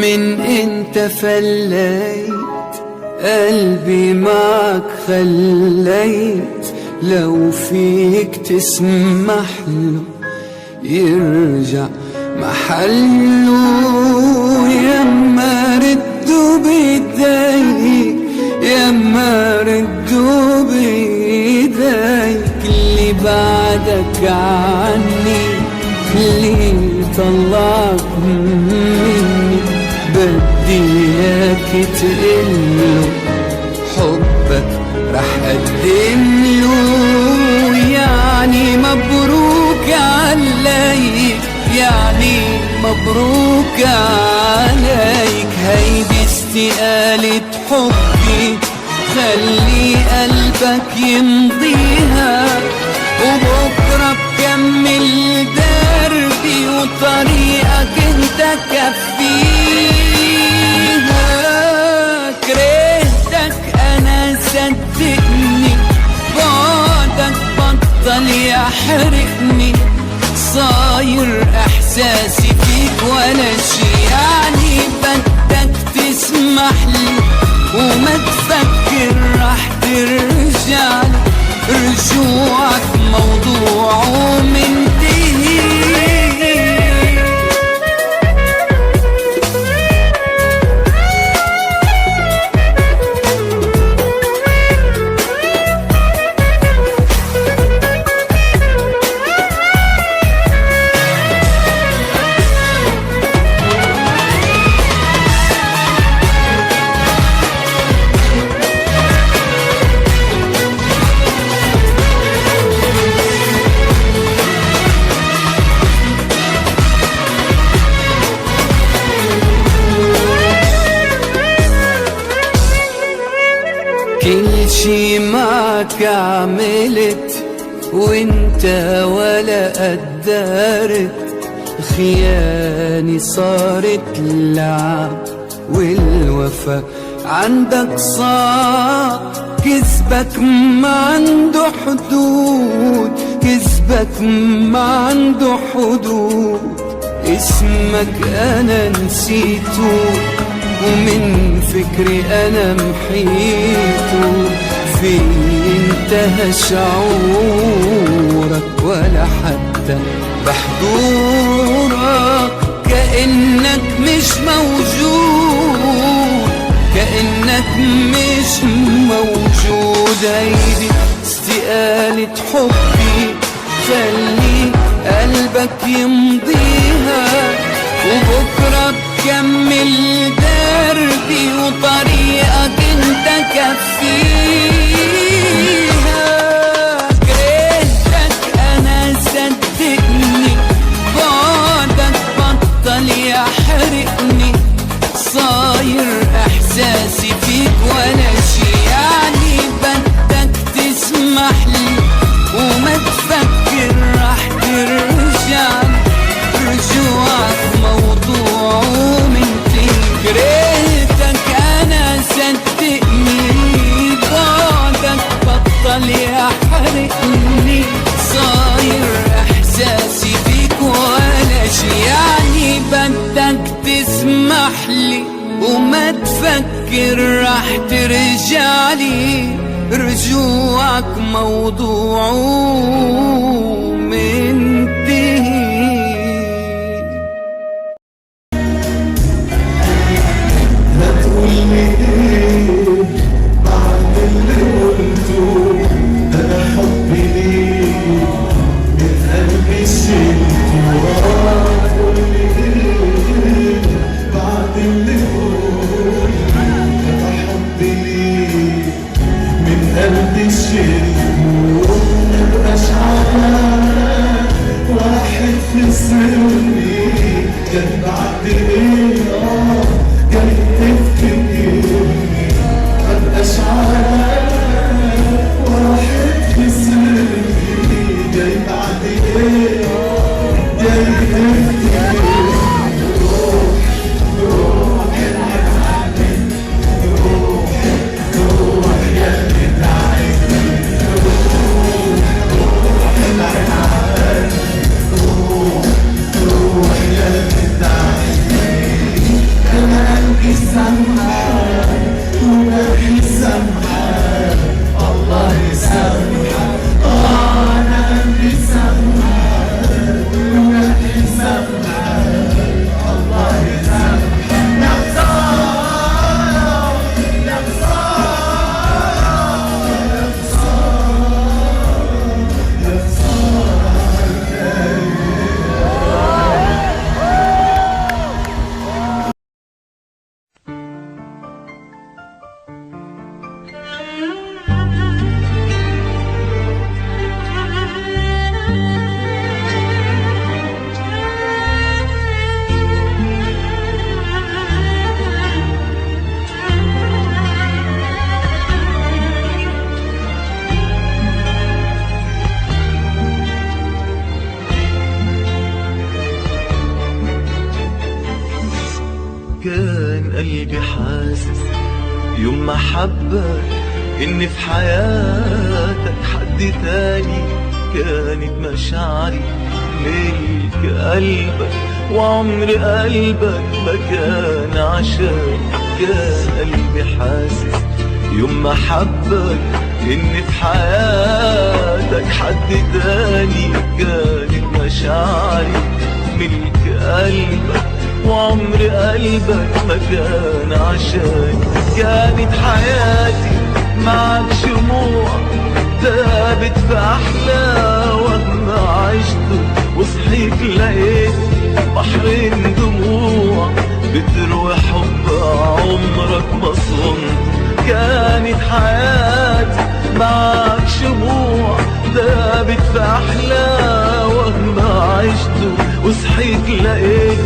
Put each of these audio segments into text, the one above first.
من انت فليت قلبي معك خليت، لو فيك تسمح له يرجع محله. ياما ردوا بيديك ياما ردوا بيديك، اللي بعدك عني اللي طلعك مني، بدي اياك تقله حبك رح قدمله. يعني مبروك عليك يعني مبروك عليك، هيدي استقالة حبي خلي قلبك يمضيها، وبكرة بكمل دربي وطريقك انت كفيها. كرهتك انا صدقني، بعدك بطل يحرقني، صاير احساسي فيك ولا شي. يعني بدك تسمح لي وما تفكر رح ترجعلي، رجوعك موضوع ومنتهي. كل شي معك عملت وانت ولا قدرت، خياني صارت لعب والوفا عندك صعب. كذبك ما عنده حدود كذبك ما عنده حدود، اسمك انا نسيته ومن فكري أنا محيته. في انتهى شعورك ولا حتى بحضورك، كأنك مش موجود كأنك مش موجود. هيدي استقالة حبي خلي قلبك يمضيها، وبكرة بكمل دربي وطريقك انت كفيها. كرهتك انا صدقني، بعدك بطل يحرقني، صاير احساسي فيك ولا شي. يعني بدك تسمح لي وما تفكر رح ترجعلي، رجوعك موضوع ومنتهي. كرهتك انا صدقني، بعدك بطل يحرقني، صاير احساسي فيك ولا شي. يعني بدك تسمح لي وما تفكر رح ترجعلي، رجوعك موضوع ومنتهي. قلبي الشيء مبقاش عارف كان قلبي حاسس يوم ما حبك إن في حياتك حد تاني، كانت مشاعري ملك قلبك وعمر قلبك ما كان عشان. كان قلبي حاسس يوم ما حبك إن في حياتك حد تاني، كانت مشاعري ملك قلبك وعمر قلبك ما كان عشان. كانت حياتي معك شموع ثابت في أحلى وهم عشته، وصحيت لقيت بحرين دموع بتروي حب عمرك ما صنته. كانت حياتي معك شموع ثابت في أحلى وهم عشته، وصحيت لقيت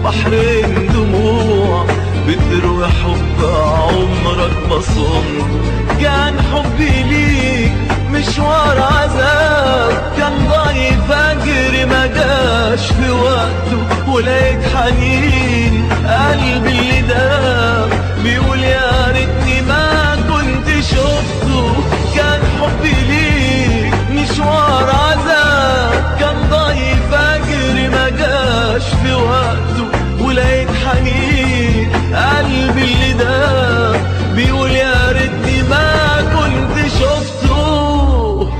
بحرين دموع بتروي حب عمرك ما صنته. كان حبي ليك مشوار عذاب، كان ضايع فجر ما جاش في وقته، ولقيت حنين قلبي اللي داب بيقول يا ريتني ما كنت شفته. كان حبي ليك مشوار عذاب، كان ضايع فجر ما جاش في وقته، ولقيت حنين قلبي اللي داب بيقول يا ريتني ما كنت شفته.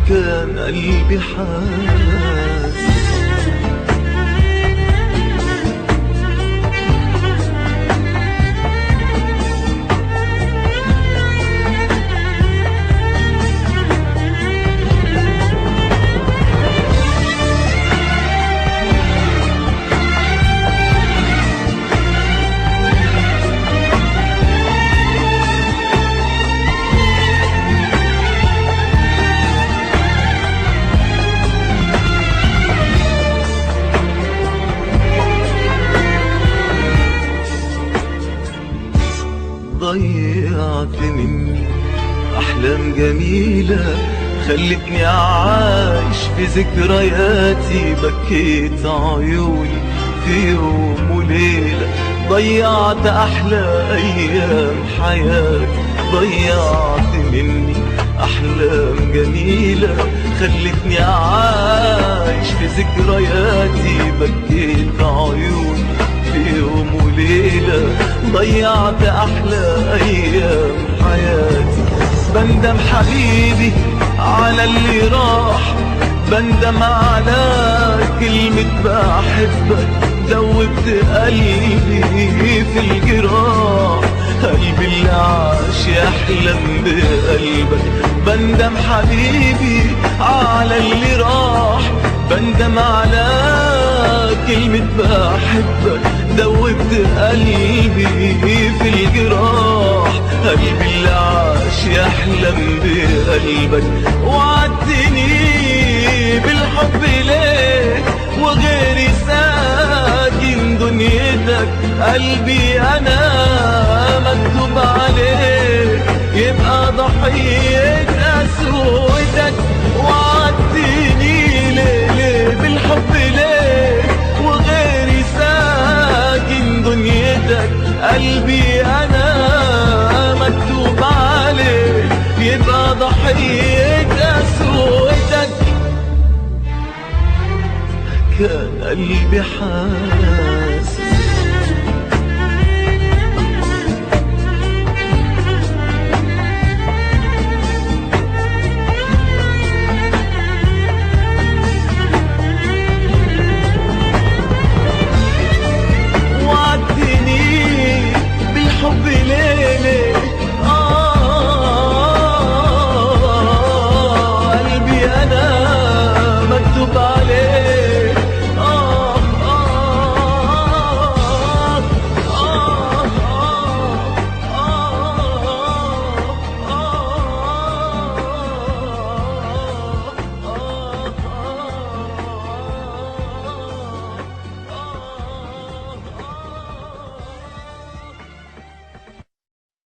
كان قلبي حاسس ضيعت مني أحلام جميلة خلتني عايش في ذكرياتي، بكيت عيوني في يوم وليلة، ضيعت أحلى أيام حياتي. ضيعت مني أحلام جميلة خلتني عايش في ذكرياتي، بكيت عيوني في يوم وليلة، ضيعت أحلى أيام حياتي. بندم حبيبي على اللي راح، بندم على كلمة بحبك، دوبت قلبي في الجراح، قلبي اللي عاش يحلم بقلبك. بندم حبيبي على اللي راح، بندم على كلمة بحبك، دوبت قلبي في الجراح، قلبي اللي عاش يحلم بقلبك. وعدتني بالحب ليه وغيري ساكن دنيتك، قلبي أنا مكتوب عليه يبقى ضحية قسوتك. وعدتني ليه بالحب ليه وغيري ساكن دنيتك، قلبي أنا مكتوب عليه يبقى ضحية قسوتك. كان قلبي حاسس